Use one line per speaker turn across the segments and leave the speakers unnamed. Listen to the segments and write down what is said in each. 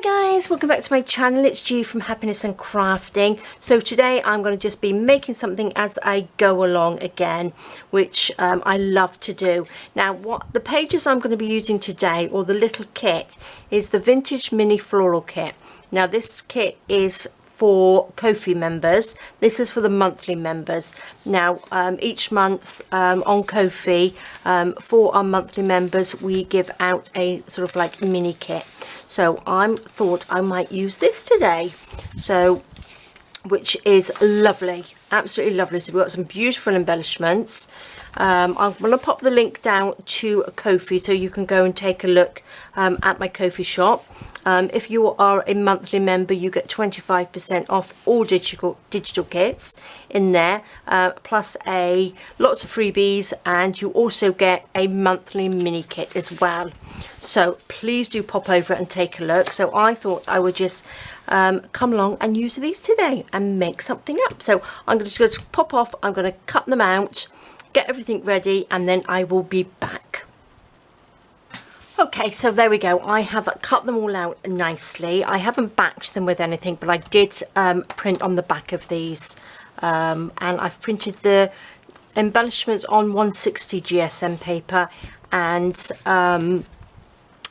Hi guys, welcome back to my channel. It's G from Happiness and Crafting. So today I'm going to just be making something as I go along again, which I love to do. Now what the pages I'm going to be using today, or the little kit, is the Vintage Mini Floral Kit. Now this kit is for Ko-fi members. This is for the monthly members. Now each month on Ko-fi, for our monthly members, we give out a sort of like mini kit. So I thought I might use this today, so which is lovely, absolutely lovely. So we've got some beautiful embellishments. I'm going to pop the link down to Ko-fi so you can go and take a look at my Ko-fi shop. If you are a monthly member, you get 25% off all digital kits in there, plus lots of freebies, and you also get a monthly mini kit as well. So please do pop over and take a look. So I thought I would just come along and use these today and make something up. So I'm just going to pop off, I'm going to cut them out, get everything ready, and then I will be back. Okay, so there we go. I have cut them all out nicely. I haven't backed them with anything, but I did print on the back of these, and I've printed the embellishments on 160 GSM paper, and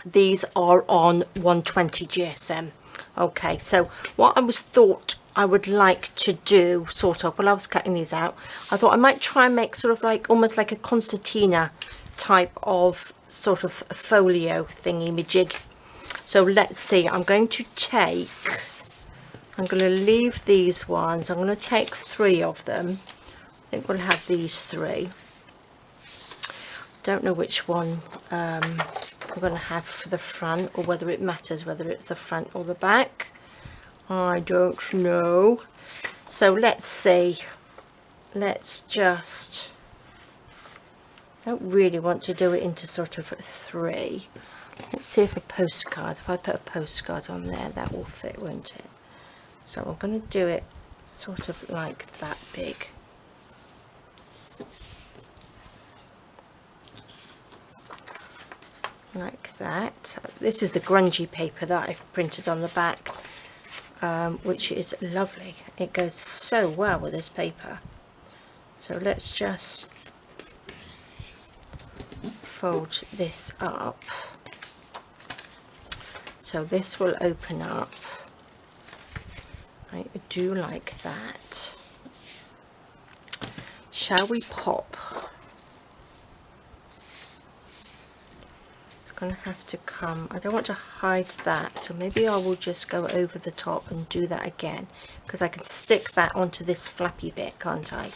these are on 120 GSM. Okay, so what I thought I would like to do, sort of, while I was cutting these out, I thought I might try and make sort of like almost like a concertina type of sort of folio thingy majig. So let's see, I'm going to leave these ones. I'm going to take 3 of them. I think we'll have these 3. Don't know which one I'm going to have for the front, or whether it matters whether it's the front or the back. I don't know. So let's see. Let's just, I don't really want to do it into sort of 3. Let's see if a postcard, if I put a postcard on there, that will fit, won't it? So I'm going to do it sort of like that big. Like that. This is the grungy paper that I've printed on the back, which is lovely. It goes so well with this paper. So let's just fold this up, so this will open up. I do like that. Shall we pop? Going to have to come, I don't want to hide that, so maybe I will just go over the top and do that again, because I can stick that onto this flappy bit, can't I?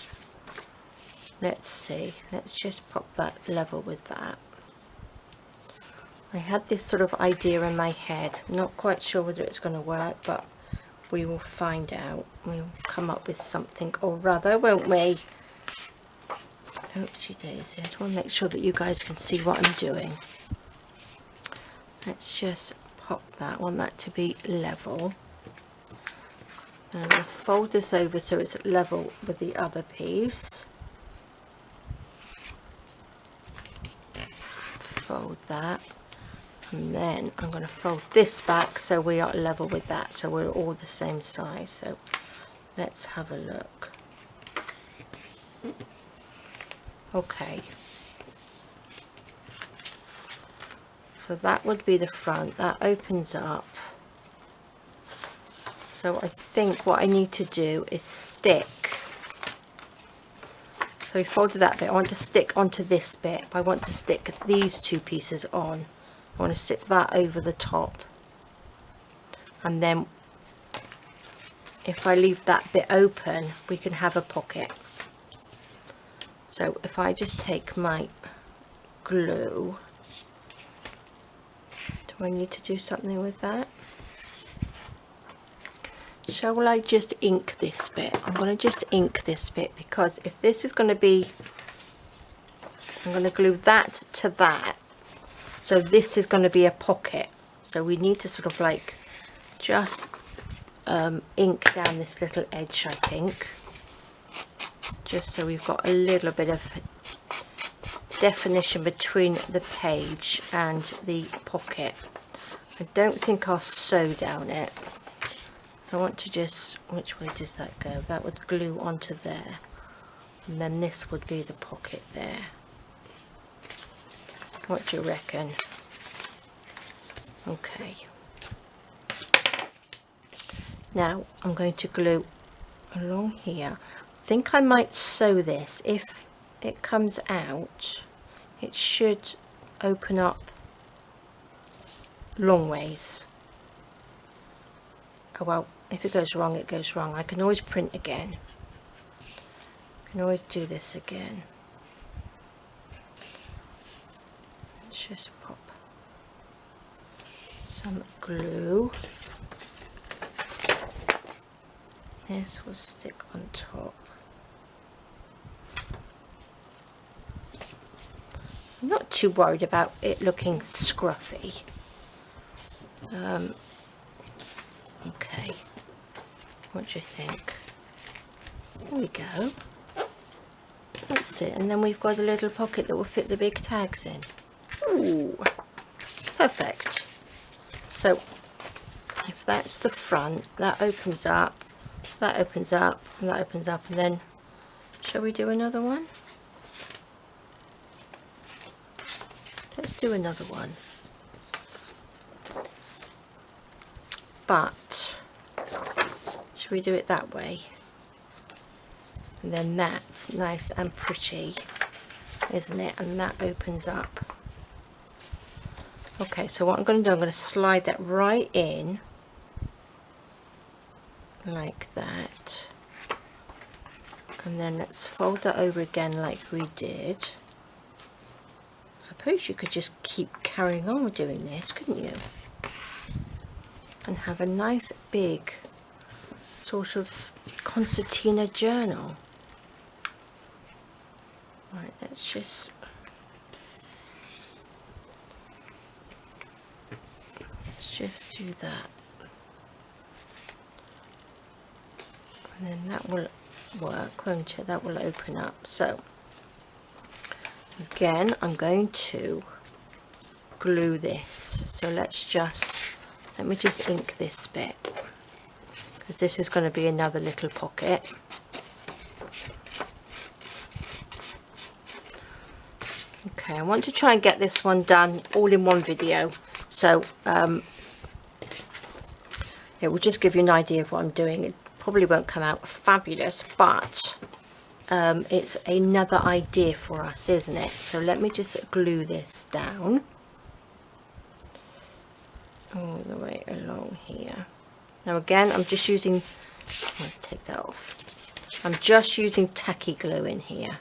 Let's see, let's just pop that level with that. I had this sort of idea in my head, not quite sure whether it's going to work, but we will find out. We'll come up with something or rather, won't we? Oopsie daisy, I just want to make sure that you guys can see what I'm doing. Let's just pop that, I want that to be level. And I'm going to fold this over so it's level with the other piece. Fold that, and then I'm going to fold this back so we are level with that, so we're all the same size. So let's have a look. Okay. So that would be the front, that opens up. So I think what I need to do is stick. So we folded that bit, I want to stick onto this bit. I want to stick these 2 pieces on. I want to stick that over the top. And then if I leave that bit open, we can have a pocket. So if I just take my glue, I need to do something with that. Shall I just ink this bit? I'm going to just ink this bit, because if this is going to be, I'm going to glue that to that, so this is going to be a pocket. So we need to sort of like just ink down this little edge, I think, just so we've got a little bit of definition between the page and the pocket. I don't think I'll sew down it. So I want to just, which way does that go? That would glue onto there. And then this would be the pocket there. What do you reckon? Okay. Now I'm going to glue along here. I think I might sew this. If it comes out, it should open up long ways. Oh well, if it goes wrong, it goes wrong. I can always print again. I can always do this again. Let's just pop some glue. This will stick on top. I'm not too worried about it looking scruffy. Okay, what do you think? There we go. That's it, and then we've got a little pocket that will fit the big tags in. Ooh, perfect. So if that's the front, that opens up, that opens up, and that opens up, and then shall we do another one? Let's do another one. But should we do it that way? And then that's nice and pretty, isn't it? And that opens up. Okay, so what I'm going to do, I'm going to slide that right in like that, and then let's fold that over again like we did. Suppose you could just keep carrying on doing this, couldn't you? And have a nice big sort of concertina journal. Right, let's just do that, and then that will work, won't it? That will open up. So again, I'm going to glue this. So let me just ink this bit, because this is going to be another little pocket. Okay, I want to try and get this one done all in one video, so it will just give you an idea of what I'm doing. It probably won't come out fabulous, but it's another idea for us, isn't it? So let me just glue this down all the way along here. Now again, I'm just using, let's take that off. I'm just using tacky glue in here.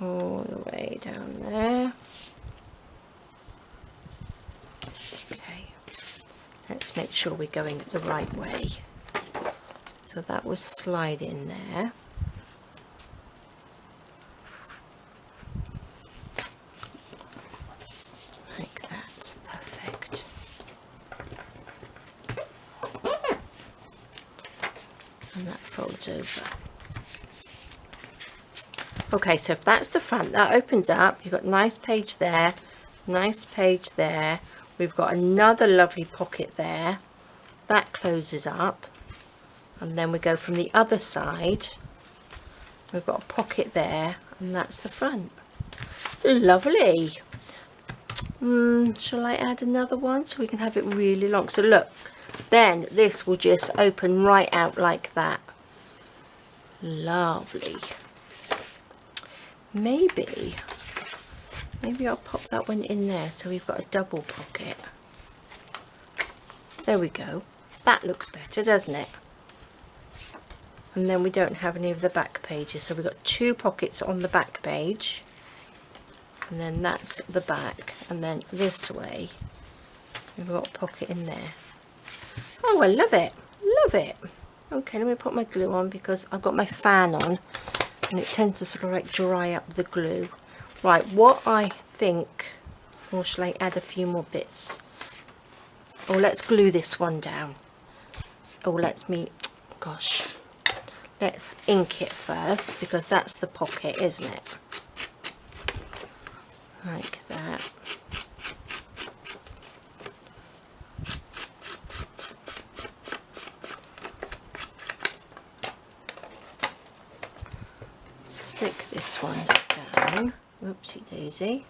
All the way down there. Okay, let's make sure we're going the right way. So that will slide in there. Like that, perfect. And that folds over. Okay, so if that's the front, that opens up. You've got a nice page there, nice page there. We've got another lovely pocket there. That closes up. And then we go from the other side. We've got a pocket there, and that's the front. Lovely. Shall I add another one so we can have it really long? So look, then this will just open right out like that. Lovely. Maybe I'll pop that one in there so we've got a double pocket. There we go. That looks better, doesn't it? And then we don't have any of the back pages, so we've got two pockets on the back page, and then that's the back, and then this way we've got a pocket in there. Oh, I love it, love it. Okay, let me put my glue on because I've got my fan on and it tends to sort of like dry up the glue. Right, what I think, or shall I add a few more bits? Oh, let's glue this one down. Oh, let's ink it first, because that's the pocket, isn't it? Like that. stick this one down. Whoopsie daisy.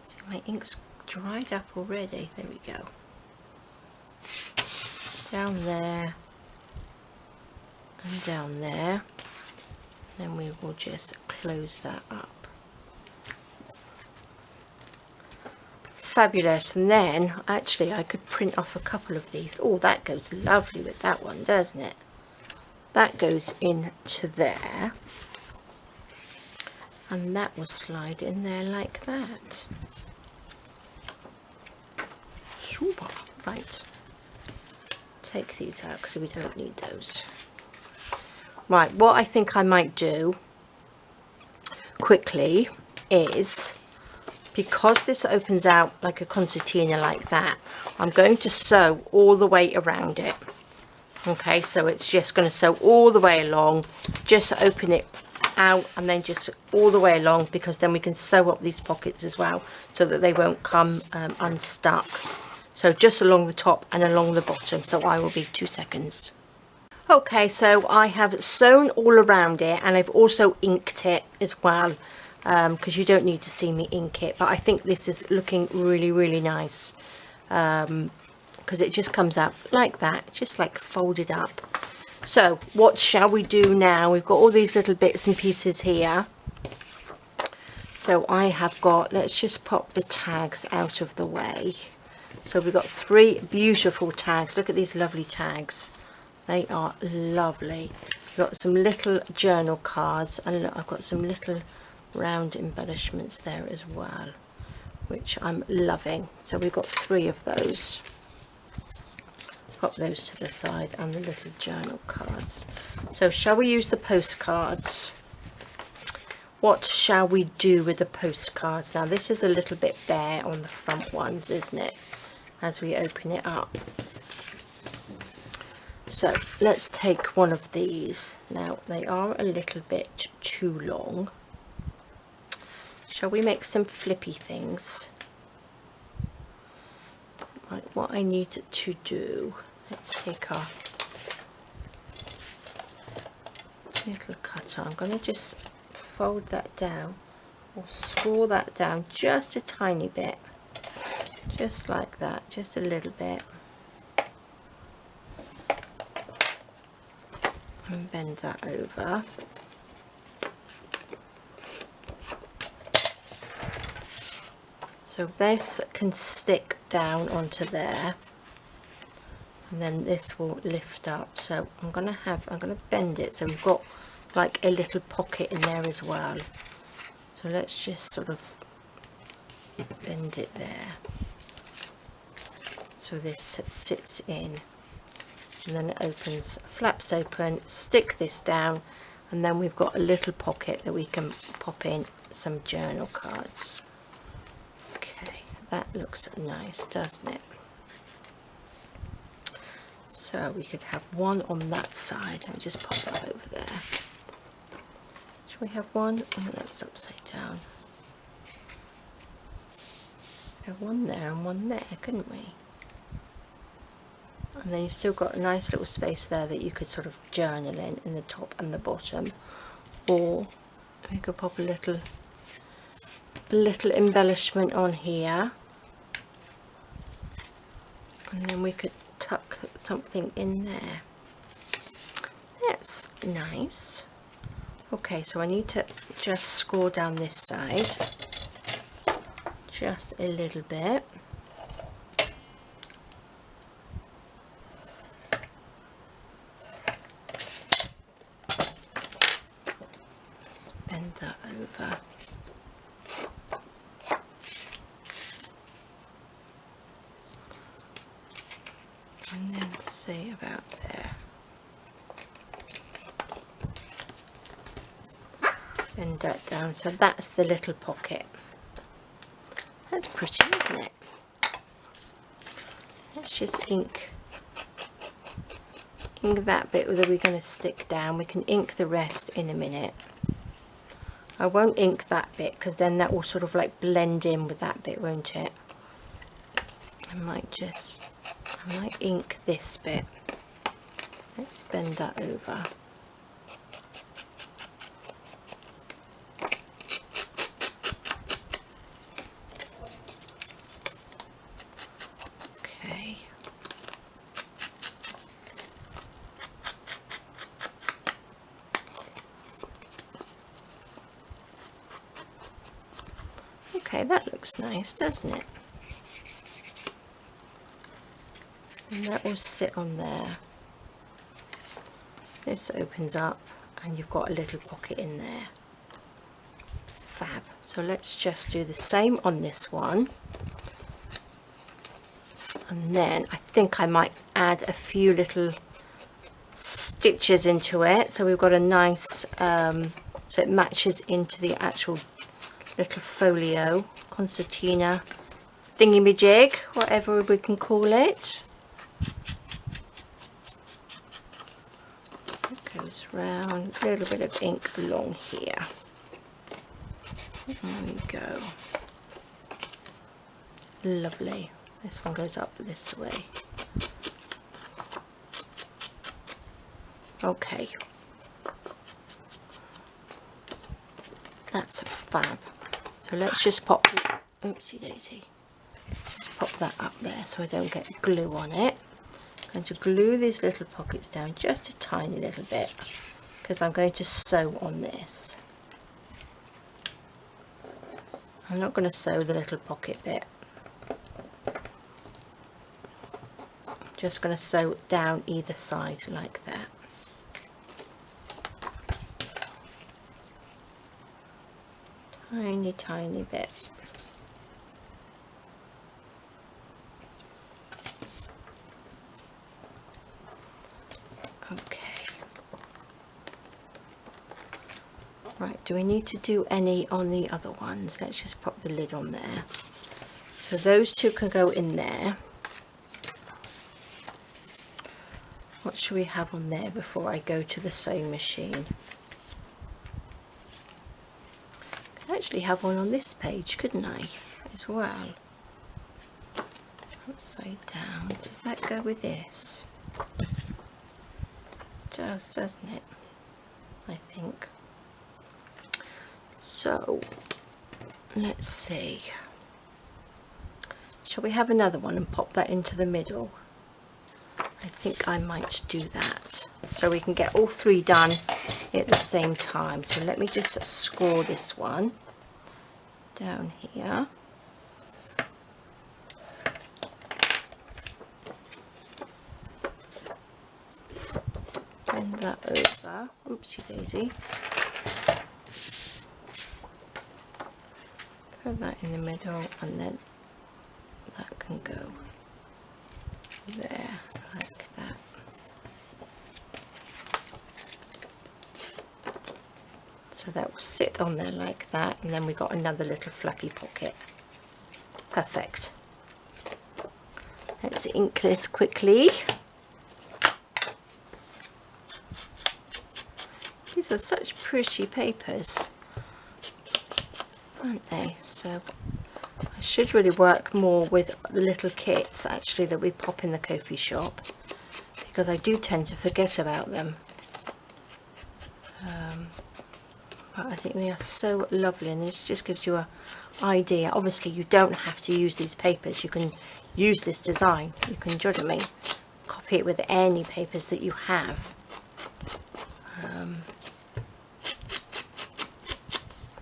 See, my ink's dried up already. There we go. Down there and down there. Then we will just close that up. Fabulous. And then actually I could print off a couple of these. Oh, that goes lovely with that one, doesn't it? That goes into there, and that will slide in there like that. Super. Right, take these out because we don't need those. Right, what I think I might do quickly is, because this opens out like a concertina like that, I'm going to sew all the way around it. Okay, so it's just going to sew all the way along, just open it out and then just all the way along, because then we can sew up these pockets as well so that they won't come unstuck. So just along the top and along the bottom. So I will be 2 seconds. Okay, so I have sewn all around it, and I've also inked it as well, because you don't need to see me ink it, but I think this is looking really nice. Because it just comes out like that, just like folded up. So what shall we do now? We've got all these little bits and pieces here. So I have got, let's just pop the tags out of the way. So we've got 3 beautiful tags. Look at these lovely tags. They are lovely. We've got some little journal cards, and look, I've got some little round embellishments there as well, which I'm loving. So we've got 3 of those. Pop those to the side, and the little journal cards. So shall we use the postcards? What shall we do with the postcards? Now this is a little bit bare on the front ones, isn't it, as we open it up? So let's take one of these. Now they are a little bit too long. Shall we make some flippy things? Right, what I need to do, let's take our little cutter. I'm going to just fold that down, or score that down just a tiny bit, just like that, just a little bit, and bend that over. So this can stick down onto there, and then this will lift up. So I'm gonna bend it so we've got like a little pocket in there as well. So let's just sort of bend it there, so this sits in, and then it opens, flaps open, stick this down, and then we've got a little pocket that we can pop in some journal cards. That looks nice, doesn't it? So we could have one on that side. Let me just pop that over there. Should we have one? Oh, that's upside down. Have one there and one there, couldn't we? And then you've still got a nice little space there that you could sort of journal in the top and the bottom. Or we could pop a little embellishment on here. And then we could tuck something in there. That's nice. Okay, so I need to just score down this side just a little bit. Let's bend that over. And then say about there. Bend that down, so that's the little pocket. That's pretty, isn't it? Let's just ink that bit that we're going to stick down. We can ink the rest in a minute. I won't ink that bit because then that will sort of like blend in with that bit, won't it? I might ink this bit. Let's bend that over. Okay, that looks nice, doesn't it? And that will sit on there. This opens up and you've got a little pocket in there. Fab. So let's just do the same on this one. And then I think I might add a few little stitches into it. So we've got a nice, so it matches into the actual little folio, concertina thingy-majig, whatever we can call it. It goes round, a little bit of ink along here. There we go. Lovely. This one goes up this way. Okay. That's fab. So let's just pop, oopsie daisy, just pop that up there so I don't get glue on it. I'm going to glue these little pockets down just a tiny little bit because I'm going to sew on this. I'm not going to sew the little pocket bit. I'm just going to sew down either side like that. Tiny bit. Okay. Right, do we need to do any on the other ones? Let's just pop the lid on there. So those two can go in there. What should we have on there before I go to the sewing machine? Actually have one on this page, couldn't I, as well? Upside down. Does that go with this? It does, doesn't it? I think. So let's see. Shall we have another one and pop that into the middle? I think I might do that so we can get all three done at the same time. So let me just score this one down here. Bend that over. Oopsie daisy. Put that in the middle and then that can go there like that. So that will sit on there like that, and then we've got another little flappy pocket. Perfect. Let's ink this quickly. These are such pretty papers, aren't they? So I should really work more with the little kits actually that we pop in the coffee shop, because I do tend to forget about them. But I think they are so lovely, and this just gives you an idea. Obviously you don't have to use these papers, you can use this design, you can, do you know what I mean, copy it with any papers that you have.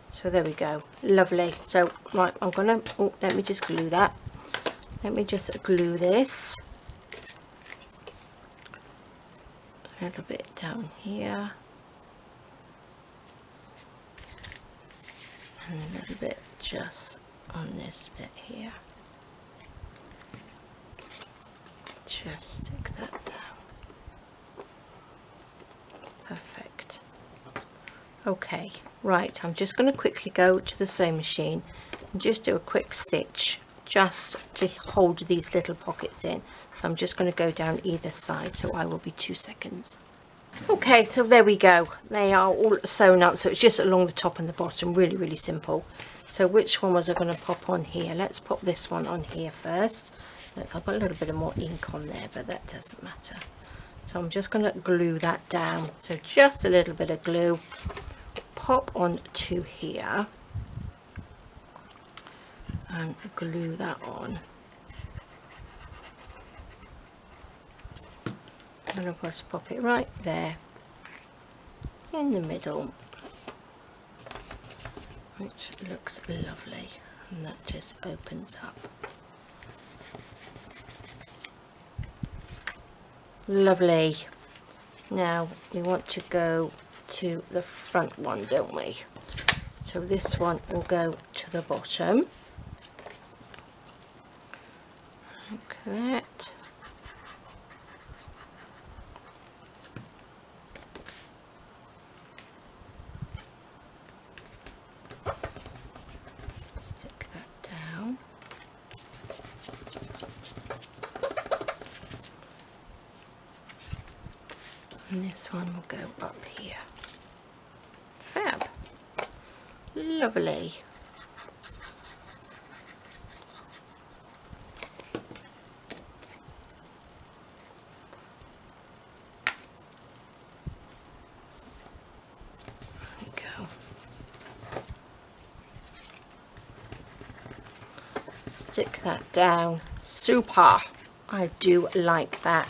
So there we go, lovely. So right, I'm gonna, oh, let me just glue that. Let me just glue this a little bit down here. And a little bit just on this bit here. Just stick that down. Perfect. Okay, right, I'm just going to quickly go to the sewing machine and just do a quick stitch just to hold these little pockets in. So I'm just going to go down either side, so I will be 2 seconds. Okay, so there we go, they are all sewn up, so it's just along the top and the bottom, really, really simple. So which one was I going to pop on here? Let's pop this one on here first. Look, I've got a little bit of more ink on there, but that doesn't matter. So I'm just going to glue that down, so just a little bit of glue, pop onto here and glue that on. And of course pop it right there in the middle, which looks lovely. and that just opens up. Lovely. Now we want to go to the front one, don't we? So this one will go to the bottom, like that. Stick that down. And this one will go up here. Fab. Lovely. There we go. Stick that down. Super. I do like that.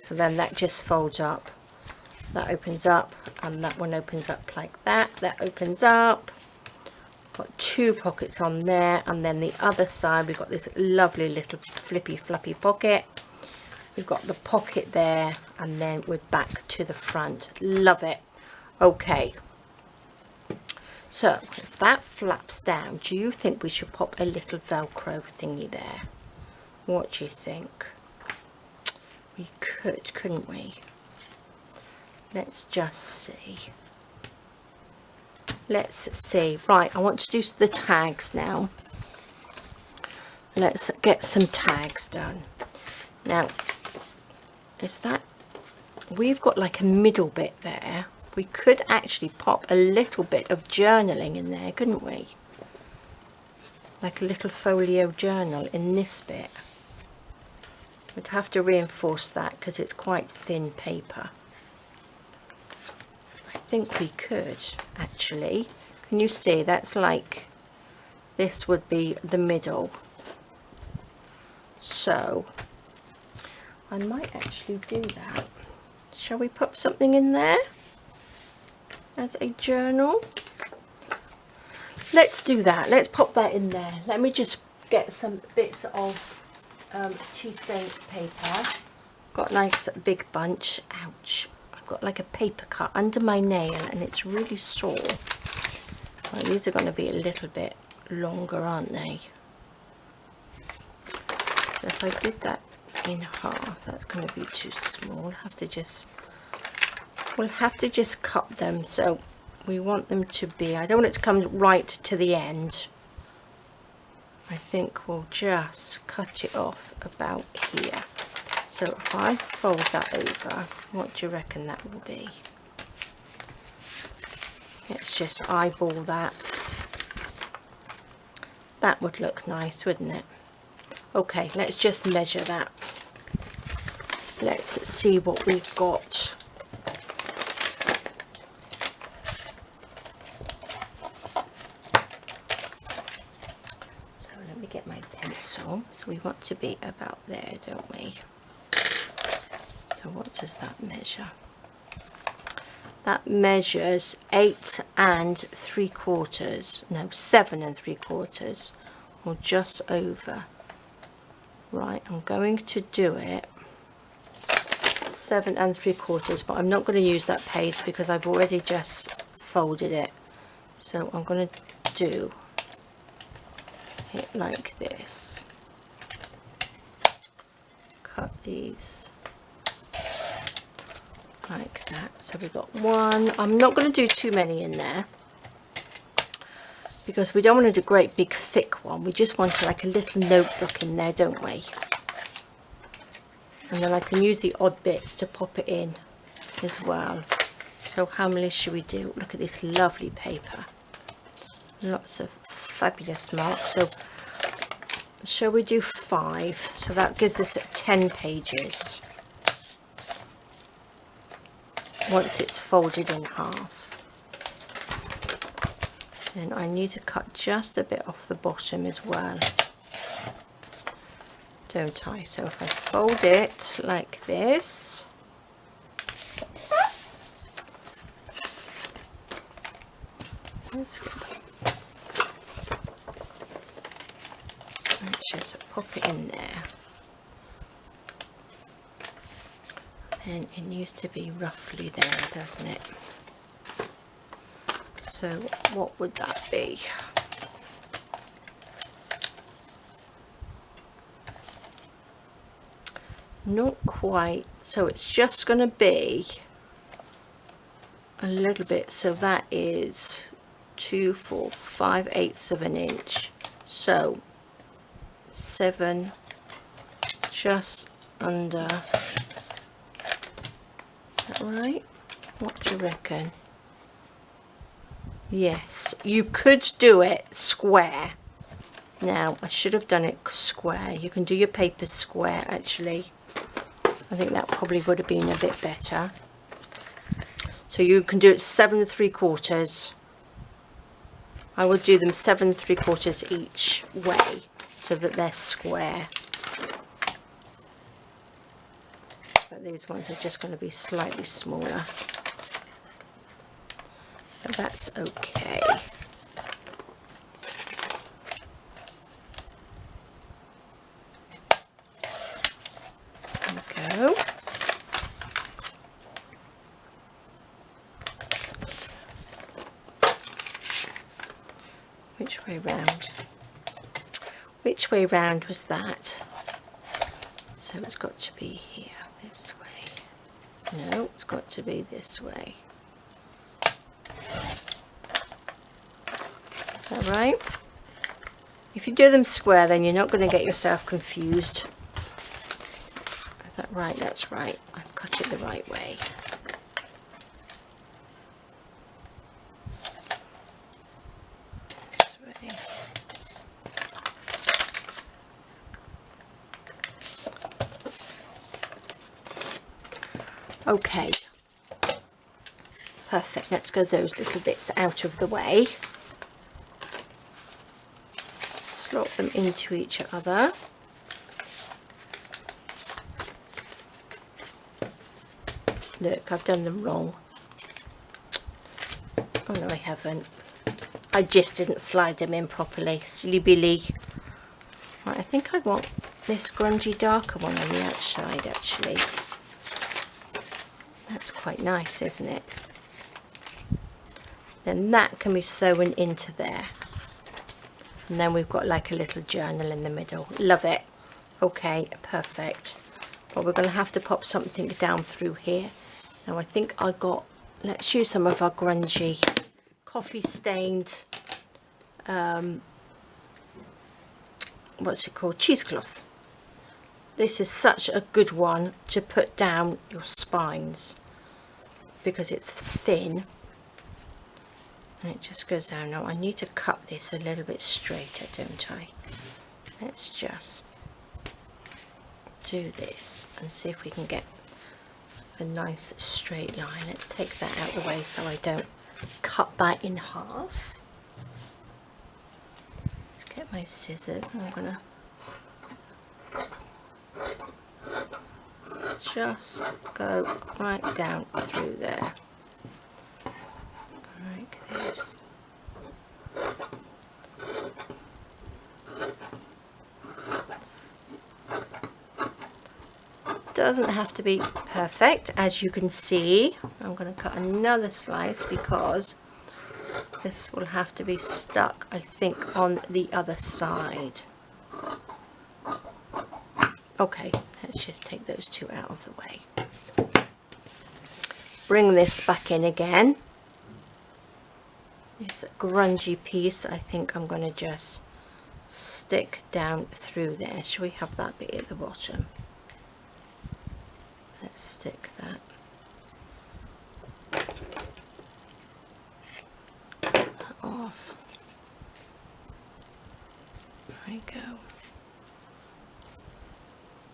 So then that just folds up. That opens up, and that one opens up like that. That opens up. Got two pockets on there, and then the other side we've got this lovely little flippy floppy pocket. We've got the pocket there, and then we're back to the front. Love it. Okay, so if that flaps down, do you think we should pop a little Velcro thingy there? What do you think? We could, couldn't we? Let's just see. Let's see. Right, I want to do the tags now. Let's get some tags done. Now, is that, we've got like a middle bit there. We could actually pop a little bit of journaling in there, couldn't we? Like a little folio journal in this bit. We'd have to reinforce that because it's quite thin paper. I think we could actually. Can you see that's like, this would be the middle, so I might actually do that. Shall we put something in there as a journal? Let's do that. Let's pop that in there. Let me just get some bits of tea stained paper. Got a nice big bunch. Ouch. Got like a paper cut under my nail and it's really sore. Well, these are going to be a little bit longer, aren't they? So if I did that in half, that's going to be too small. We'll have to just cut them. So we want them to be, I don't want it to come right to the end. I think we'll just cut it off about here. So if I fold that over, what do you reckon that will be? Let's just eyeball that. That would look nice, wouldn't it? Okay, let's just measure that. Let's see what we've got. So let me get my pencil. So we want to be about there, don't we? So what does that measure? That measures 8 3/4, no, 7 3/4, or just over. Right, I'm going to do it 7 3/4, but I'm not going to use that page because I've already just folded it. So I'm going to do it like this. Cut these like that. So we've got one. I'm not going to do too many in there because we don't want to do a great big thick one. We just want like a little notebook in there, don't we? And then I can use the odd bits to pop it in as well. So how many should we do? Look at this lovely paper. Lots of fabulous marks. So shall we do 5? So that gives us 10 pages. Once it's folded in half. And I need to cut just a bit off the bottom as well, don't I? So if I fold it like this, just pop it in there. Then it needs to be roughly there, doesn't it? So what would that be? Not quite, so it's just going to be a little bit, so that is 2, 4, 5/8 of an inch, so 7, just under. Is that right? What do you reckon? Yes, you could do it square. Now I should have done it square. You can do your paper square actually. I think that probably would have been a bit better. So you can do it 7 3/4. I would do them 7 3/4 each way so that they're square. But these ones are just going to be slightly smaller. But that's okay. There we go. Which way round? Which way round was that? So it's got to be here, this way. No, it's got to be this way. Is that right? If you do them square, then you're not going to get yourself confused. Is that right? That's right. I've cut it the right way. Okay, perfect. Let's go those little bits out of the way. Slot them into each other. Look, I've done them wrong. Oh no, I haven't. I just didn't slide them in properly. Silly Billy. Right, I think I want this grungy darker one on the outside actually. That's quite nice, isn't it? Then that can be sewn into there. And then we've got like a little journal in the middle. Love it. Okay, perfect. But we're going to have to pop something down through here. Now I think I got, let's use some of our grungy coffee stained, what's it called? Cheesecloth. This is such a good one to put down your spines because it's thin and it just goes down. Now I need to cut this a little bit straighter, don't I? Let's just do this and see if we can get a nice straight line. Let's take that out of the way so I don't cut that in half. Let's get my scissors and I'm gonna just go right down through there like this. Doesn't have to be perfect, as you can see. I'm going to cut another slice because this will have to be stuck, I think, on the other side. Okay, let's just take those two out of the way. Bring this back in again. This grungy piece, I think I'm going to just stick down through there. Shall we have that bit at the bottom? Let's stick that off. There we go.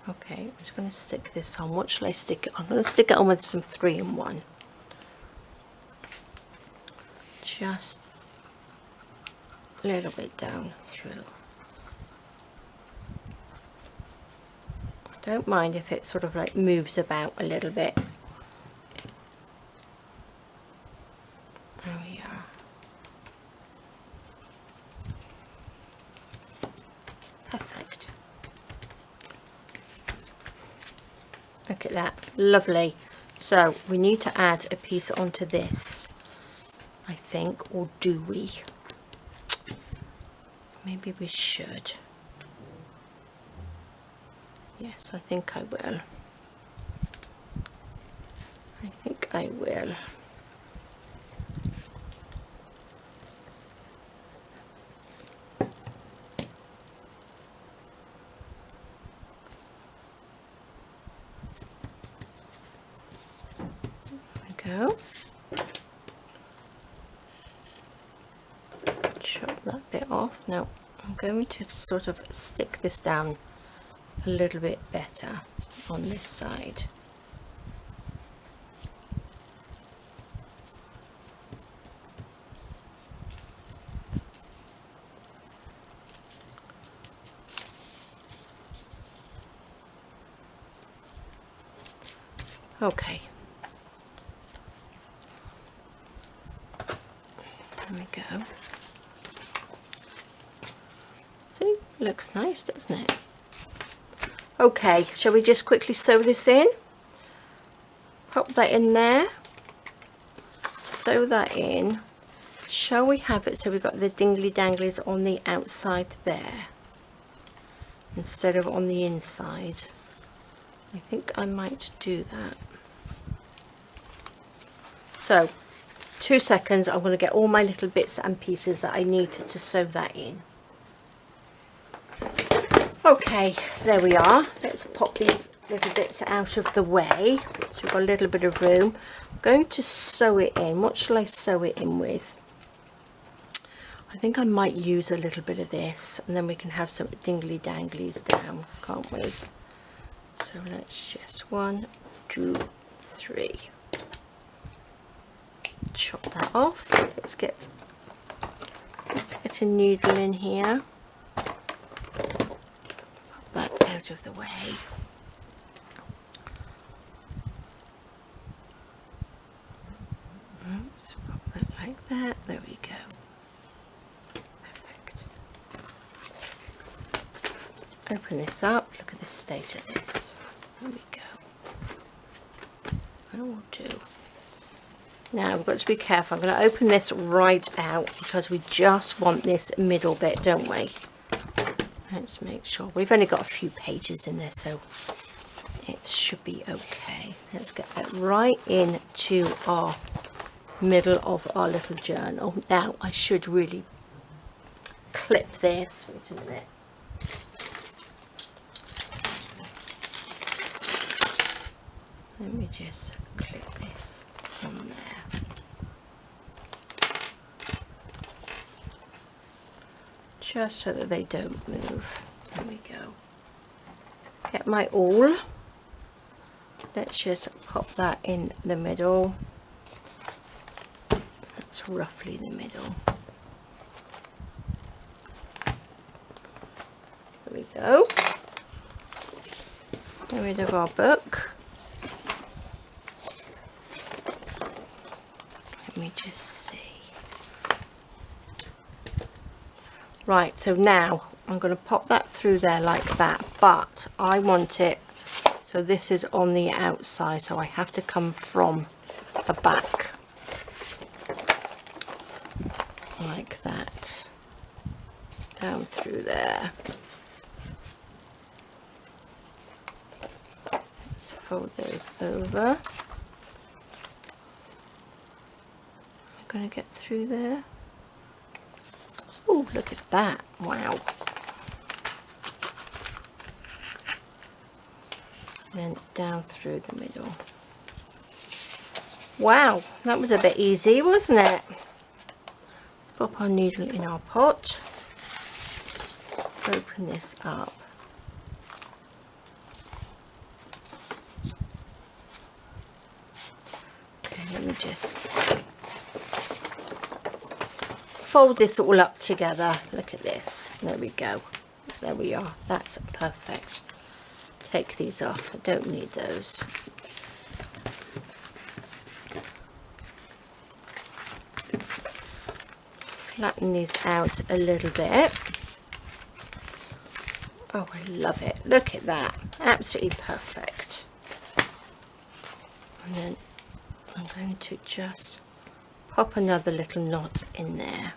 Okay, I'm just going to stick this on. What shall I stick it on? I'm going to stick it on with some 3-in-1. Just a little bit down through. Don't mind if it sort of like moves about a little bit. There we are. Perfect. Look at that, lovely. So we need to add a piece onto this, I think, or do we? Maybe we should. Yes, I think I will. I think I will. Go. Chop that bit off. Now I'm going to sort of stick this down a little bit better on this side. Okay. There we go. See, looks nice, doesn't it? Okay, shall we just quickly sew this in? Pop that in there. Sew that in. Shall we have it so we've got the dingly danglies on the outside there instead of on the inside? I think I might do that. So 2 seconds, I'm going to get all my little bits and pieces that I need to sew that in. Okay, there we are. Let's pop these little bits out of the way so we've got a little bit of room. I'm going to sew it in. What shall I sew it in with? I think I might use a little bit of this, and then we can have some dingly danglies down, can't we? So let's just 1, 2, 3. Chop that off. Let's get a needle in here. Pop that out of the way. Oops, pop that like that. There we go. Perfect. Open this up. Look at the state of this. There we go. That will do. Now we've got to be careful. I'm going to open this right out because we just want this middle bit, don't we? Let's make sure. We've only got a few pages in there, so it should be okay. Let's get that right into our middle of our little journal. Now I should really clip this. Wait a minute. Let me just clip this from there. Just so that they don't move. There we go. Get my awl. Let's just pop that in the middle. That's roughly the middle. There we go. Get rid of our book. Let me just see. Right, so now I'm going to pop that through there like that, but I want it so this is on the outside, so I have to come from the back like that, down through there. Let's fold those over. Am I going to get through there? Oh, look at that. Wow. And then down through the middle. Wow, that was a bit easy, wasn't it? Let's pop our needle in our pot. Open this up. Okay, let me just fold this all up together. Look at this. There we go. There we are. That's perfect. Take these off. I don't need those. Flatten these out a little bit. Oh, I love it. Look at that. Absolutely perfect. And then I'm going to just pop another little knot in there.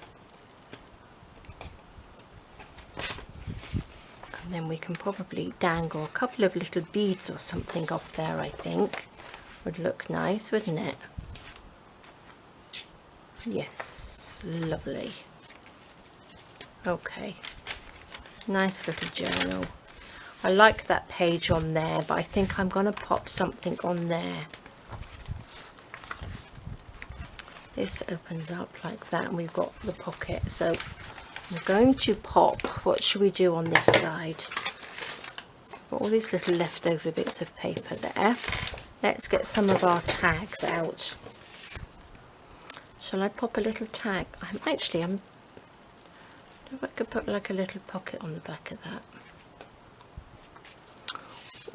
And then we can probably dangle a couple of little beads or something off there, I think. Would look nice, wouldn't it? Yes, lovely. Okay, nice little journal. I like that page on there, but I think I'm going to pop something on there. This opens up like that, and we've got the pocket. So I'm going to pop, what should we do on this side? Got all these little leftover bits of paper there. Let's get some of our tags out. Shall I pop a little tag? I don't know if I could put like a little pocket on the back of that.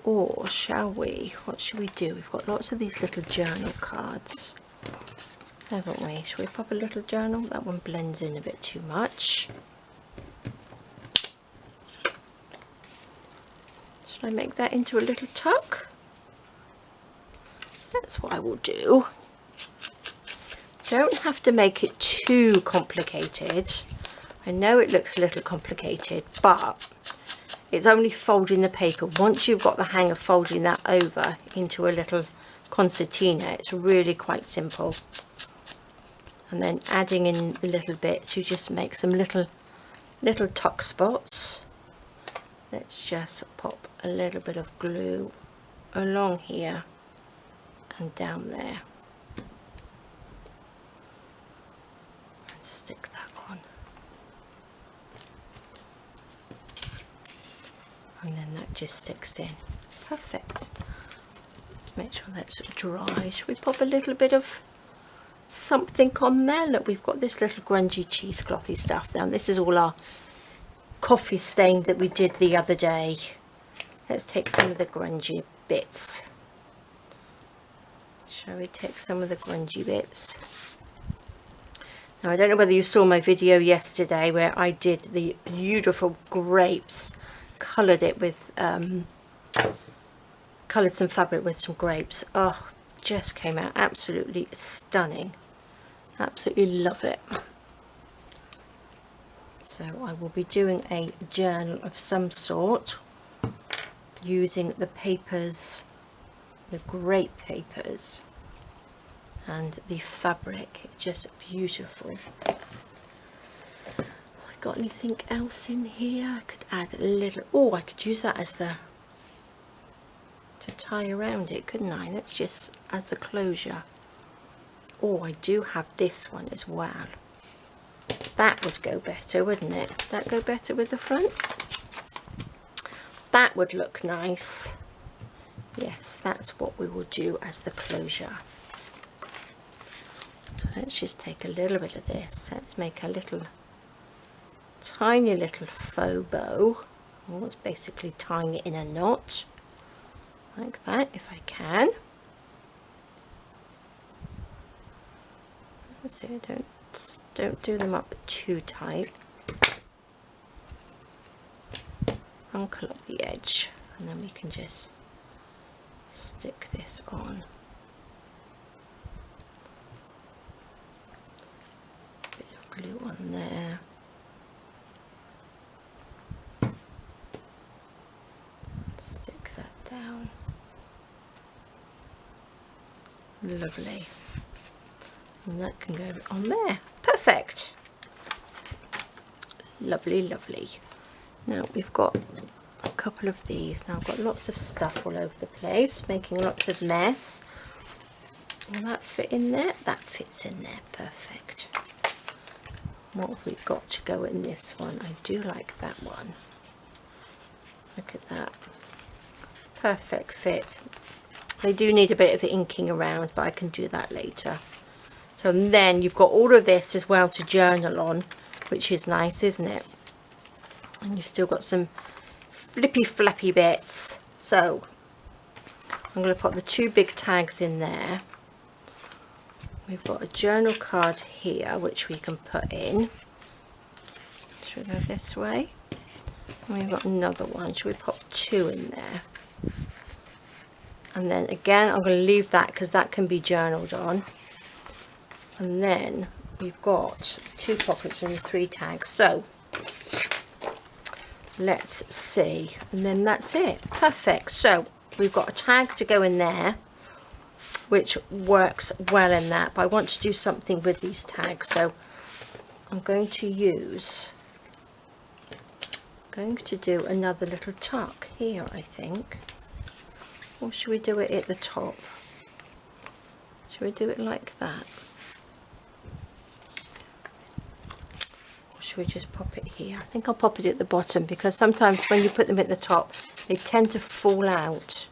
Or shall we? What should we do? We've got lots of these little journal cards, haven't we? Shall we pop a little journal? That one blends in a bit too much. Should I make that into a little tuck? That's what I will do. Don't have to make it too complicated. I know it looks a little complicated, but it's only folding the paper. Once you've got the hang of folding that over into a little concertina, it's really quite simple. And then adding in the little bits, you just make some little tuck spots. Let's just pop a little bit of glue along here and down there. And stick that on. And then that just sticks in. Perfect. Let's make sure that's dry. Should we pop a little bit of something on there? Look, we've got this little grungy cheeseclothy stuff now. This is all our coffee stain that we did the other day. Let's take some of the grungy bits. Shall we take some of the grungy bits? Now, I don't know whether you saw my video yesterday where I did the beautiful grapes, coloured it with coloured some fabric with some grapes. Oh, just came out absolutely stunning. Absolutely love it. So I will be doing a journal of some sort using the papers, the grape papers, and the fabric. Just beautiful. I got anything else in here? I could add a little. Oh, I could use that as the to tie around it, couldn't I? That's just as the closure. Oh, I do have this one as well. That would go better, wouldn't it? Would that go better with the front? That would look nice. Yes, that's what we will do as the closure. So let's just take a little bit of this. Let's make a little, tiny little faux bow. Well, it's basically tying it in a knot. Like that, if I can. Let's see, don't do them up too tight. Uncle up the edge, and then we can just stick this on. Bit of glue on there. Stick that down. Lovely. And that can go on there. Perfect. Lovely, lovely. Now we've got a couple of these. Now I've got lots of stuff all over the place, making lots of mess. Will that fit in there? That fits in there. Perfect. What have we got to go in this one? I do like that one. Look at that. Perfect fit. They do need a bit of inking around, but I can do that later. So then you've got all of this as well to journal on, which is nice, isn't it? And you've still got some flippy flappy bits. So I'm going to put the two big tags in there. We've got a journal card here which we can put in. Should we go this way? And we've got another one. Should we pop two in there? And then again, I'm going to leave that because that can be journaled on. And then we've got 2 pockets and 3 tags. So let's see. And then that's it. Perfect. So we've got a tag to go in there, which works well in that. But I want to do something with these tags. So I'm going to do another little tuck here, I think. Or should we do it at the top? Should we do it like that? Or should we just pop it here? I think I'll pop it at the bottom, because sometimes when you put them at the top, they tend to fall out.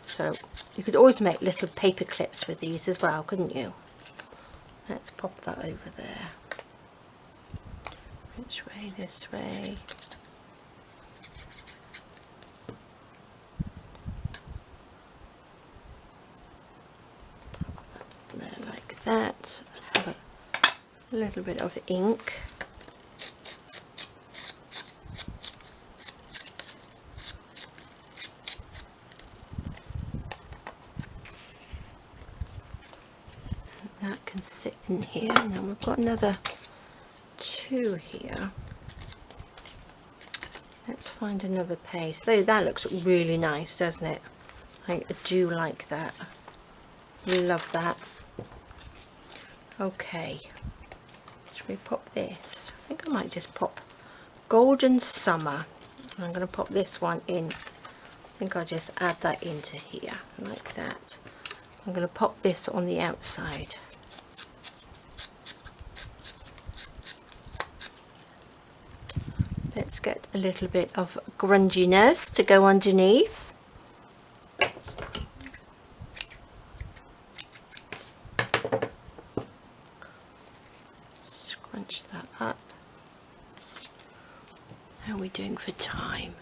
So you could always make little paper clips with these as well, couldn't you? Let's pop that over there. Which way? This way. There like that. Let's have a little bit of ink. That can sit in here. Now we've got another 2 here. Let's find another page. That looks really nice, doesn't it? I do like that. Love that. Okay, should we pop this? I think I might just pop Golden Summer. And I'm going to pop this one in. I think I'll just add that into here like that. I'm going to pop this on the outside. Let's get a little bit of grunginess to go underneath. Scrunch that up. How are we doing for time?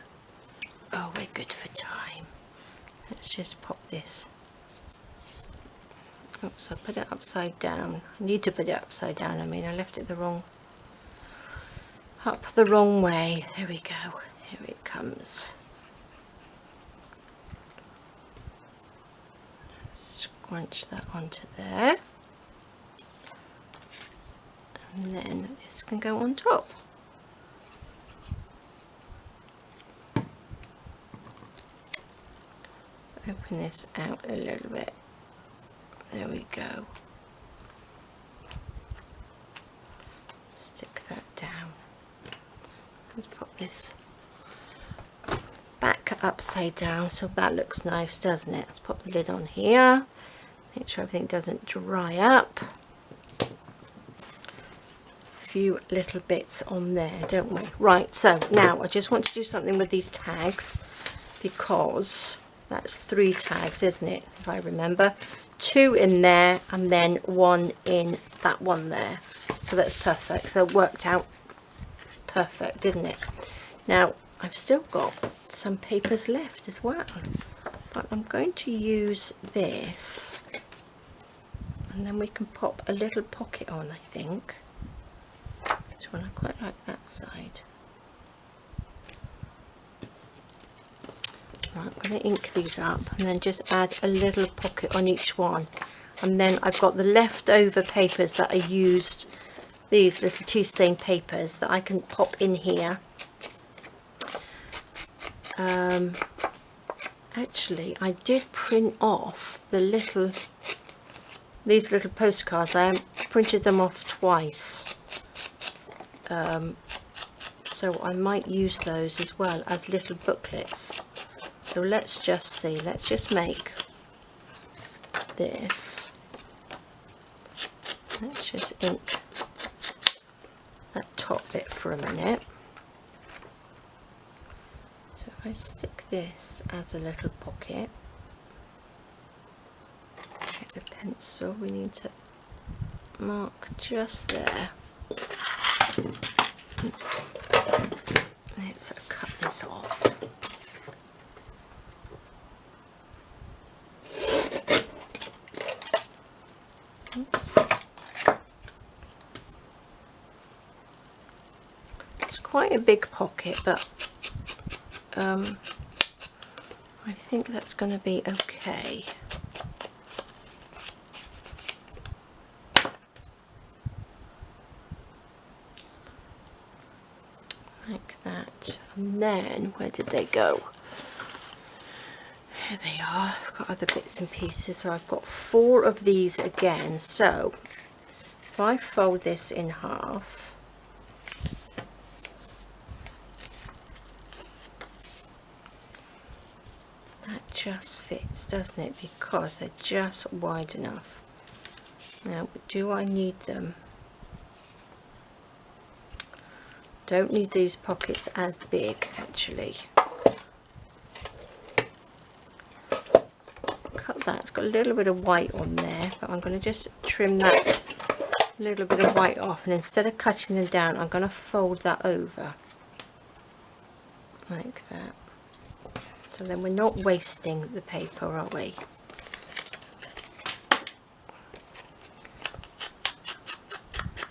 Oh, we're good for time. Let's just pop this. Oops, I put it upside down. I need to put it upside down. I mean, I left it up the wrong way. There we go. Here it comes. Scrunch that onto there. And then this can go on top. So open this out a little bit. There we go. Stick that down. Let's pop this back upside down so that looks nice, doesn't it? Let's pop the lid on here. Make sure everything doesn't dry up. A few little bits on there, don't we? Right, so now I just want to do something with these tags, because that's 3 tags, isn't it? If I remember. 2 in there and then 1 in that one there. So that's perfect. So it worked out perfect, didn't it? Now I've still got some papers left as well, but I'm going to use this, and then we can pop a little pocket on, I think. This one, I quite like that side. Right, I'm going to ink these up and then just add a little pocket on each one, and then I've got the leftover papers that I used, these little tea stain papers that I can pop in here. Actually, I did print off these little postcards. I printed them off twice, so I might use those as well as little booklets. So let's just see, let's just make this. Let's just ink that top bit for a minute. So if I stick this as a little pocket, get the pencil, we need to mark just there. Let's cut this off. Oops. It's quite a big pocket, but I think that's going to be okay. Like that. And then, where did they go? Here they are. I've got other bits and pieces. So I've got 4 of these again. So if I fold this in half, that just fits, doesn't it? Because they're just wide enough. Now, do I need them? Don't need these pockets as big, actually. Cut that. It's got a little bit of white on there, but I'm going to just trim that little bit of white off, and instead of cutting them down, I'm going to fold that over like that. So then we're not wasting the paper, are we?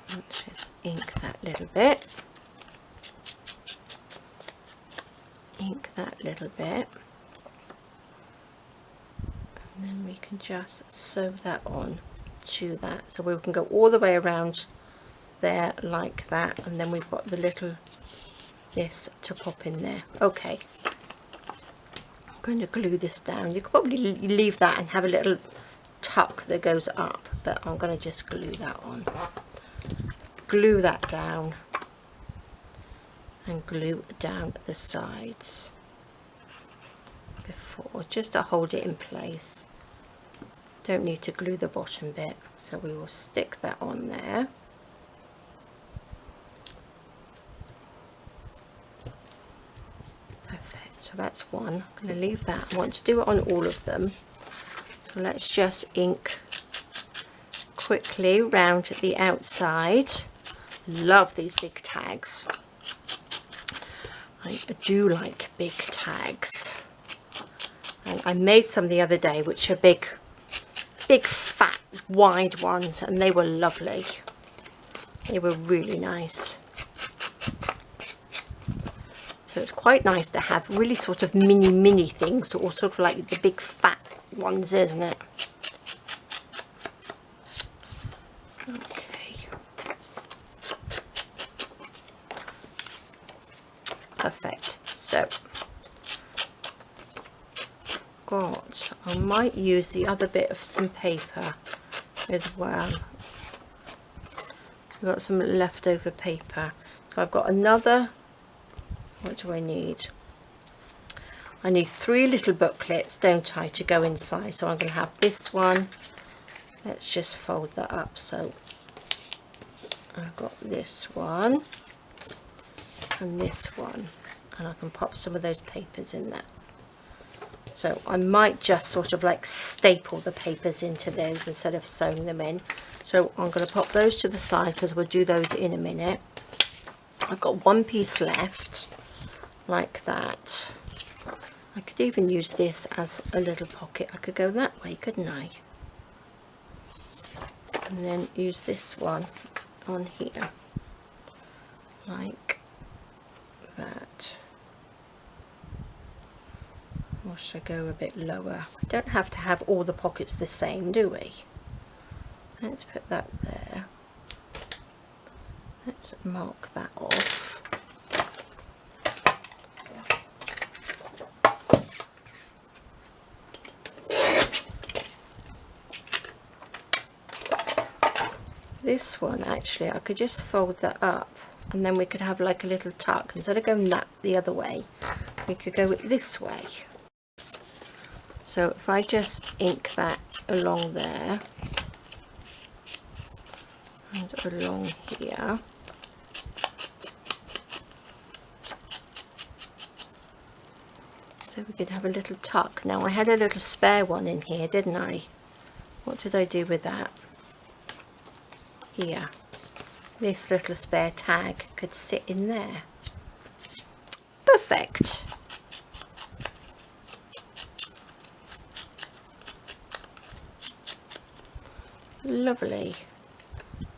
Let's just ink that little bit. Ink that little bit. And then we can just sew that on to that. So we can go all the way around there like that. And then we've got the little, this to pop in there. Okay. I'm going to glue this down. You could probably leave that and have a little tuck that goes up, but I'm going to just glue that on. Glue that down and glue down the sides before, just to hold it in place. Don't need to glue the bottom bit, so we will stick that on there. Perfect, so that's one. I'm going to leave that. I want to do it on all of them, so let's just ink quickly round the outside. Love these big tags. I do like big tags. And I made some the other day which are big fat wide ones, and they were lovely. They were really nice. So it's quite nice to have really sort of mini things, or sort of like the big fat ones, isn't it? Okay. Perfect. So I might use the other bit of some paper as well. I've got some leftover paper, so I've got another. What do I need? I need 3 little booklets, don't I, to go inside. So I'm going to have this one. Let's just fold that up. So I've got this one and this one, and I can pop some of those papers in there. So I might just sort of like staple the papers into those instead of sewing them in. So I'm going to pop those to the side because we'll do those in a minute. I've got 1 piece left, like that. I could even use this as a little pocket. I could go that way, couldn't I? And then use this one on here, like that. Or should I go a bit lower? We don't have to have all the pockets the same, do we? Let's put that there. Let's mark that off. This one, actually, I could just fold that up, and then we could have like a little tuck. Instead of going that the other way, we could go this way. So if I just ink that along there and along here, so we could have a little tuck. Now I had a little spare one in here, didn't I? What did I do with that? Here, this little spare tag could sit in there. Perfect. Lovely.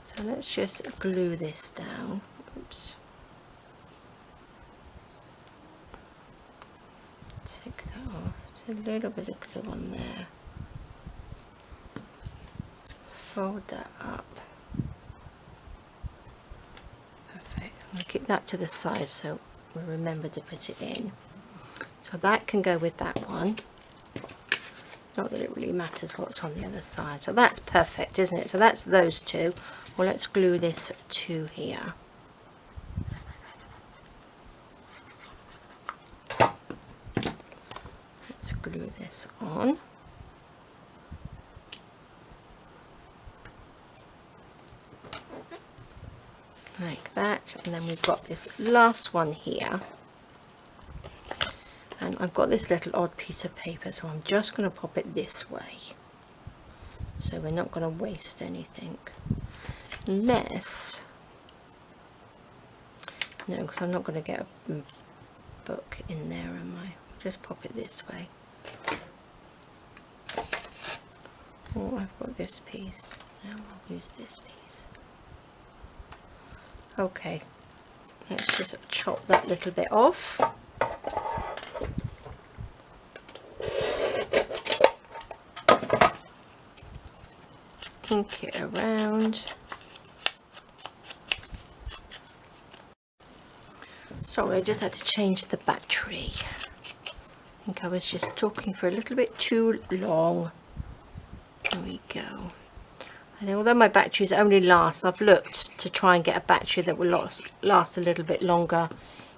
So let's just glue this down. Oops. Take that off. a little bit of glue on there. Fold that up. Perfect. I'm going to keep that to the side so we'll remember to put it in. So that can go with that one. Not that it really matters what's on the other side. So that's perfect, isn't it? So that's those two. Well, let's glue this to here. Let's glue this on. Like that. And then we've got this last one here. And I've got this little odd piece of paper, so I'm just going to pop it this way. So we're not going to waste anything. Unless... No, because I'm not going to get a book in there, am I? Just pop it this way. Oh, I've got this piece. Now I'll use this piece. Okay. Let's just chop that little bit off. Kink it around. Sorry, I just had to change the battery. I think I was just talking for a little bit too long. There we go. And although my batteries only last, I've looked to try and get a battery that will last a little bit longer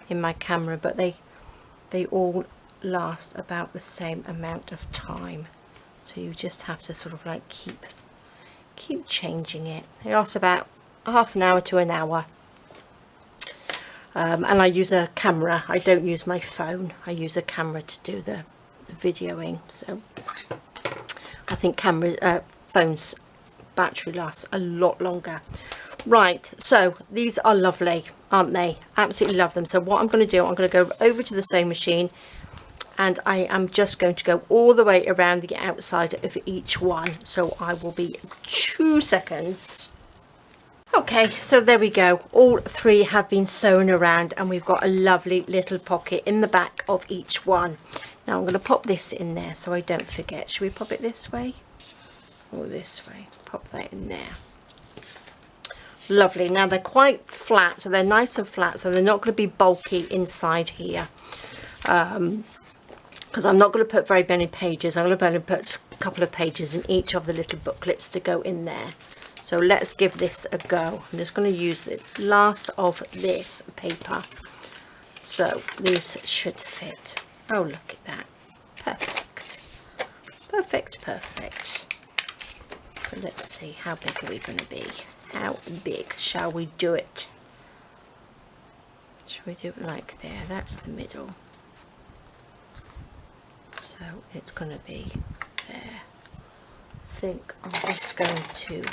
in my camera, but they all last about the same amount of time. So you just have to sort of like keep changing it. It lasts about half an hour to an hour. And I use a camera. I don't use my phone. I use a camera to do the videoing. So I think phones battery lasts a lot longer. Right, so these are lovely, aren't they? Absolutely love them. So what I'm going to do, I'm going to go over to the sewing machine, and I am just going to go all the way around the outside of each one. So I will be 2 seconds. Okay, so there we go. All three have been sewn around, and we've got a lovely little pocket in the back of each one. Now I'm going to pop this in there so I don't forget. Should we pop it this way or this way? Pop that in there. Lovely. Now they're quite flat, so they're nice and flat, so they're not going to be bulky inside here. Because I'm not going to put very many pages. I'm going to only put a couple of pages in each of the little booklets to go in there. So let's give this a go. I'm just going to use the last of this paper. So these should fit. Oh, look at that. Perfect. Perfect, perfect. So let's see, how big are we going to be? How big shall we do it? Shall we do it like there? That's the middle. So it's going to be there. I think I'm just going to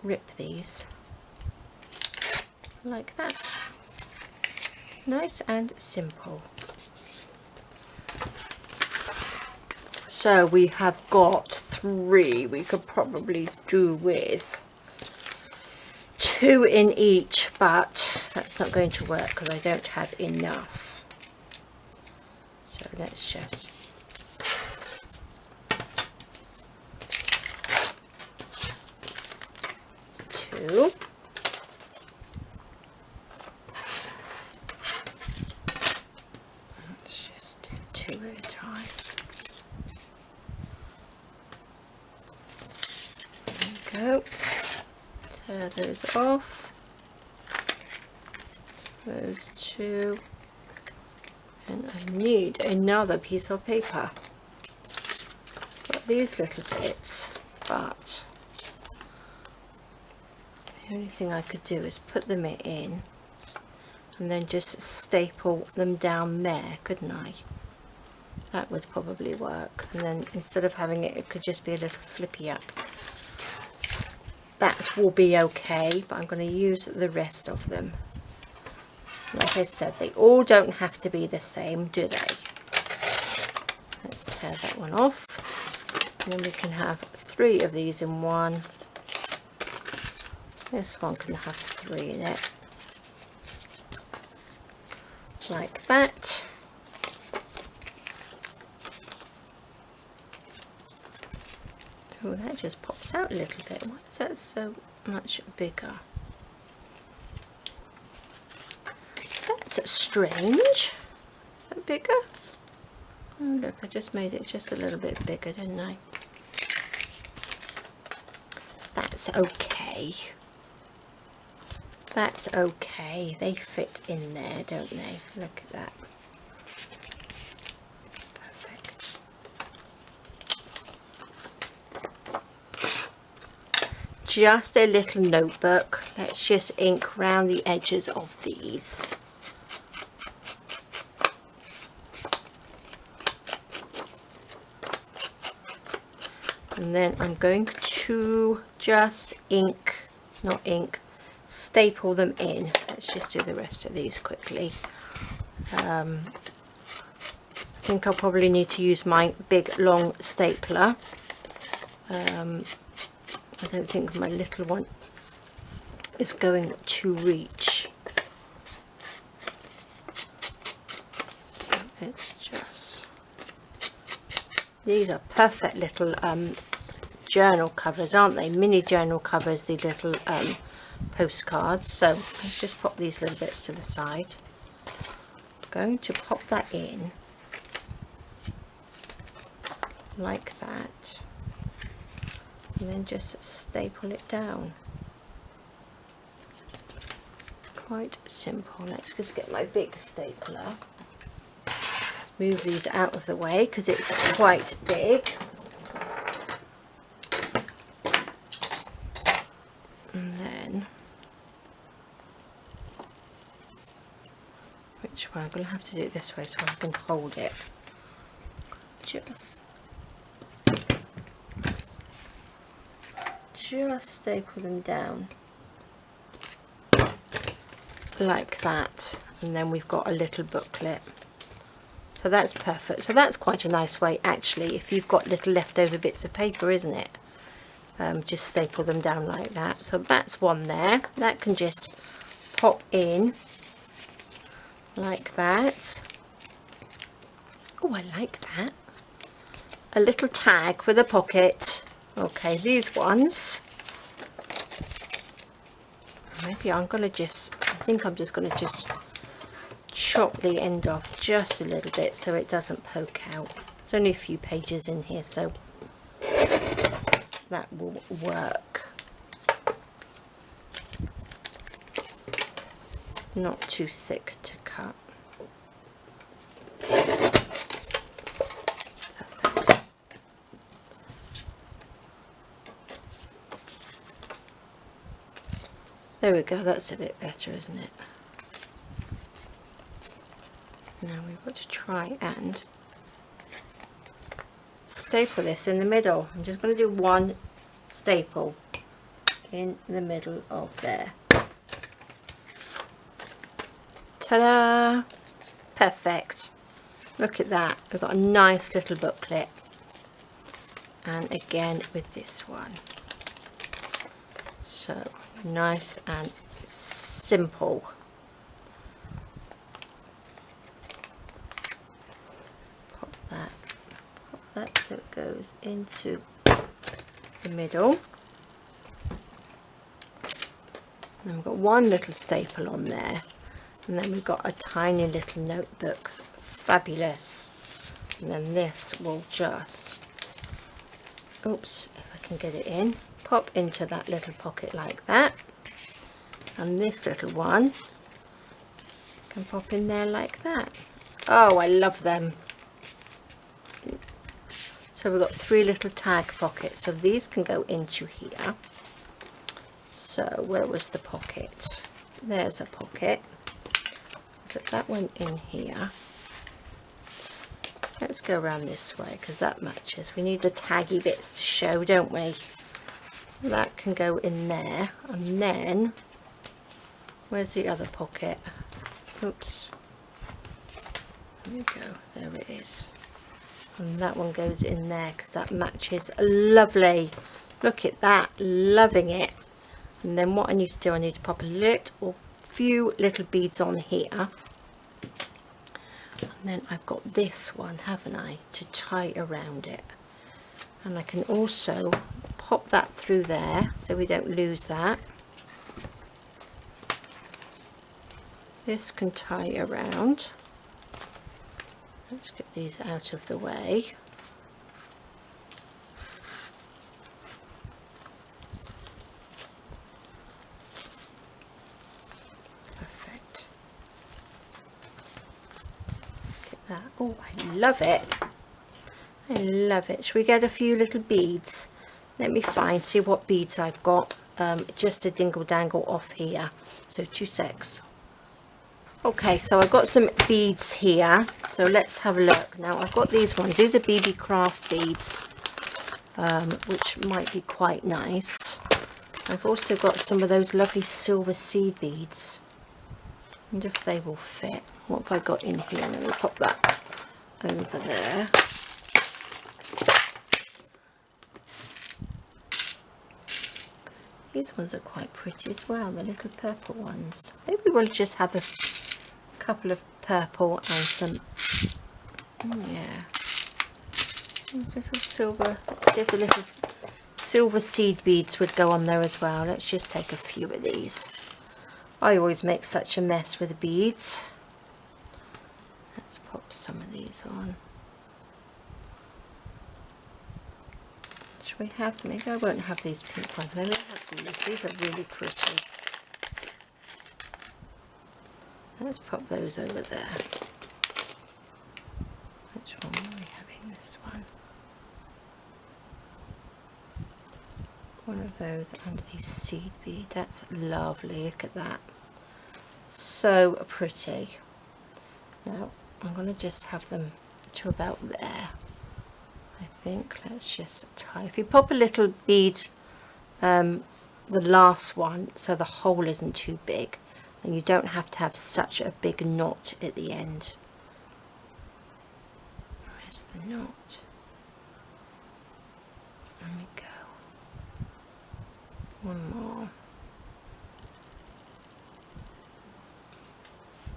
rip these like that. Nice and simple. So we have got 3. We could probably do with 2 in each, but that's not going to work because I don't have enough. So let's just two. Let's just do 2 at a time. There we go. Tear those off. Those 2. And I need another piece of paper. Got these little bits, but the only thing I could do is put them in and then just staple them down there, couldn't I? That would probably work. And then instead of having it, it could just be a little flippy up. That will be okay, but I'm going to use the rest of them. Like I said, they all don't have to be the same, do they? Let's tear that one off. And then we can have 3 of these in one. This one can have 3 in it. Like that. Oh, that just pops out a little bit. Why is that so much bigger? That's strange. Is that bigger? Oh look, I just made it just a little bit bigger, didn't I? That's okay. That's okay. They fit in there, don't they? Look at that. Perfect. Just a little notebook. Let's just ink round the edges of these. And then I'm going to just staple them in. Let's just do the rest of these quickly. I think I'll probably need to use my big long stapler. I don't think my little one is going to reach. So it's just, these are perfect little journal covers, aren't they? Mini journal covers, the little postcards. So let's just pop these little bits to the side. I'm going to pop that in like that, and then just staple it down. Quite simple. Let's just get my big stapler. Move these out of the way because it's quite big. And then, which way? I'm going to have to do it this way so I can hold it. Just staple them down like that, and then we've got a little booklet. So that's perfect. So that's quite a nice way actually, if you've got little leftover bits of paper, isn't it? Just staple them down like that. So that's one there. That can just pop in like that. Oh, I like that. A little tag with a pocket. Okay, these ones, maybe I'm going to just, I think I'm just going to just chop the end off just a little bit so it doesn't poke out. There's only a few pages in here, so that will work. It's not too thick to cut. There we go, that's a bit better, isn't it? Now we've got to try and staple this in the middle. I'm just going to do one staple in the middle of there. Ta-da! Perfect. Look at that. We've got a nice little booklet. And again with this one. So nice and simple. Pop that so it goes into the middle. And we've got one little staple on there, and then we've got a tiny little notebook. Fabulous. And then this will just, oops, if I can get it in, pop into that little pocket like that, and this little one can pop in there like that. Oh, I love them. So we've got 3 little tag pockets, so these can go into here. So where was the pocket? There's a pocket. Put that one in here. Let's go around this way because that matches. We need the taggy bits to show, don't we? That can go in there, and then where's the other pocket? Oops, there we go, there it is, and that one goes in there because that matches. Lovely, look at that, loving it. And then what I need to do, I need to pop a few little beads on here, and then I've got this one, haven't I, to tie around it. And I can also pop that through there so we don't lose that. This can tie around. Let's get these out of the way. Perfect. Look at that. Oh, I love it. I love it. Should we get a few little beads? Let me see what beads I've got. Just to dingle dangle off here. So 2 secs. Okay, so I've got some beads here. So let's have a look. Now I've got these ones. These are BB Craft beads, which might be quite nice. I've also got some of those lovely silver seed beads. I wonder if they will fit. What have I got in here? Let me pop that over there. These ones are quite pretty as well, the little purple ones. Maybe we'll just have a couple of purple and some, yeah, just with silver. Let's see if the little silver seed beads would go on there as well. Let's just take a few of these. I always make such a mess with the beads. Let's pop some of these on. Should we have, maybe I won't have these pink ones, maybe I'll have these. These are really pretty. Let's pop those over there. Which one are we having? This one. One of those and a seed bead. That's lovely. Look at that. So pretty. Now I'm going to just have them to about there. I think let's just tie. If you pop a little bead, the last one, so the hole isn't too big, and you don't have to have such a big knot at the end. Where's the knot? There we go. One more.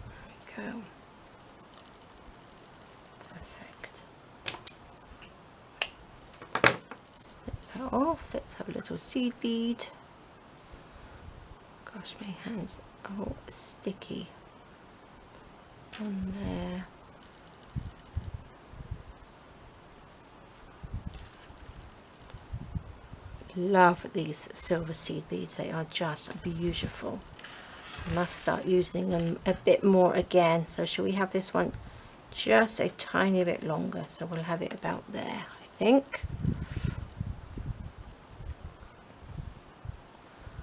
There we go. Perfect. Snip that off. Let's have a little seed bead. Gosh, my hands are all sticky on there. Love these silver seed beads. They are just beautiful. I must start using them a bit more again. So shall we have this one just a tiny bit longer? So we'll have it about there, I think.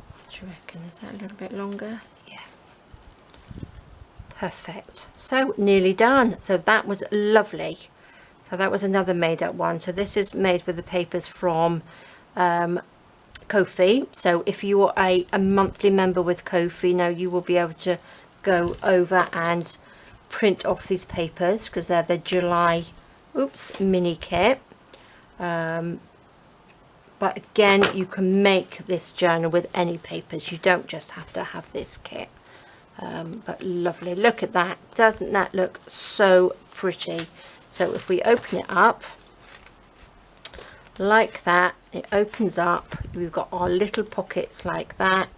What do you reckon? Is that a little bit longer? Yeah. Perfect. So nearly done. So that was lovely. So that was another made up one. So this is made with the papers from Ko-fi. So if you are a monthly member with Ko-fi, now you will be able to go over and print off these papers because they're the July mini kit. But again, you can make this journal with any papers. You don't just have to have this kit. But lovely. Look at that. Doesn't that look so pretty? So if we open it up like that, it opens up. We've got our little pockets like that.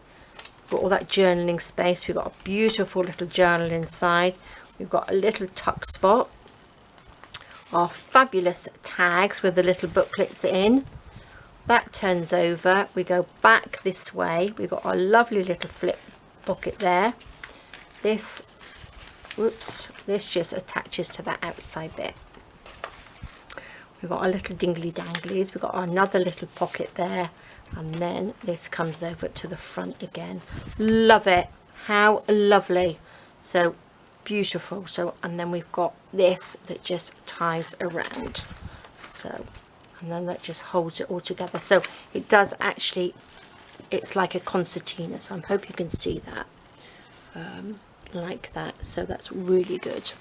Got all that journaling space. We've got a beautiful little journal inside. We've got a little tuck spot. Our fabulous tags with the little booklets in. That turns over. We go back this way. We've got our lovely little flip pocket there. This, this just attaches to that outside bit. We've got our little dingly danglies. We've got another little pocket there, and then this comes over to the front again. Love it. How lovely. So beautiful. So, and then we've got this that just ties around. So, and then that just holds it all together. So it does actually, it's like a concertina. So I hope you can see that. Like that. So that's really good.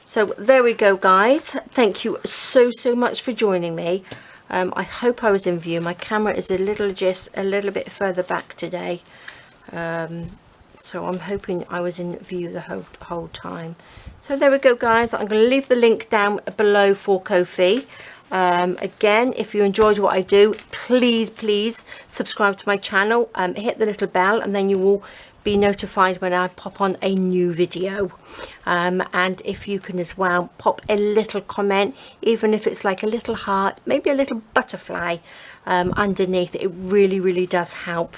So there we go, guys. Thank you so much for joining me. I hope I was in view. My camera is just a little bit further back today, so I'm hoping I was in view the whole time. So there we go, guys. I'm going to leave the link down below for Ko-fi. Again, if you enjoyed what I do, please subscribe to my channel, hit the little bell, and then you will be notified when I pop on a new video. And if you can as well, pop a little comment, even if it's like a little heart, maybe a little butterfly underneath. It really does help.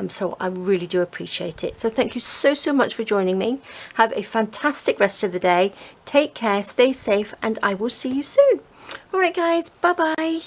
So I really do appreciate it. So thank you so much for joining me. Have a fantastic rest of the day. Take care, stay safe, and I will see you soon. All right guys, bye bye.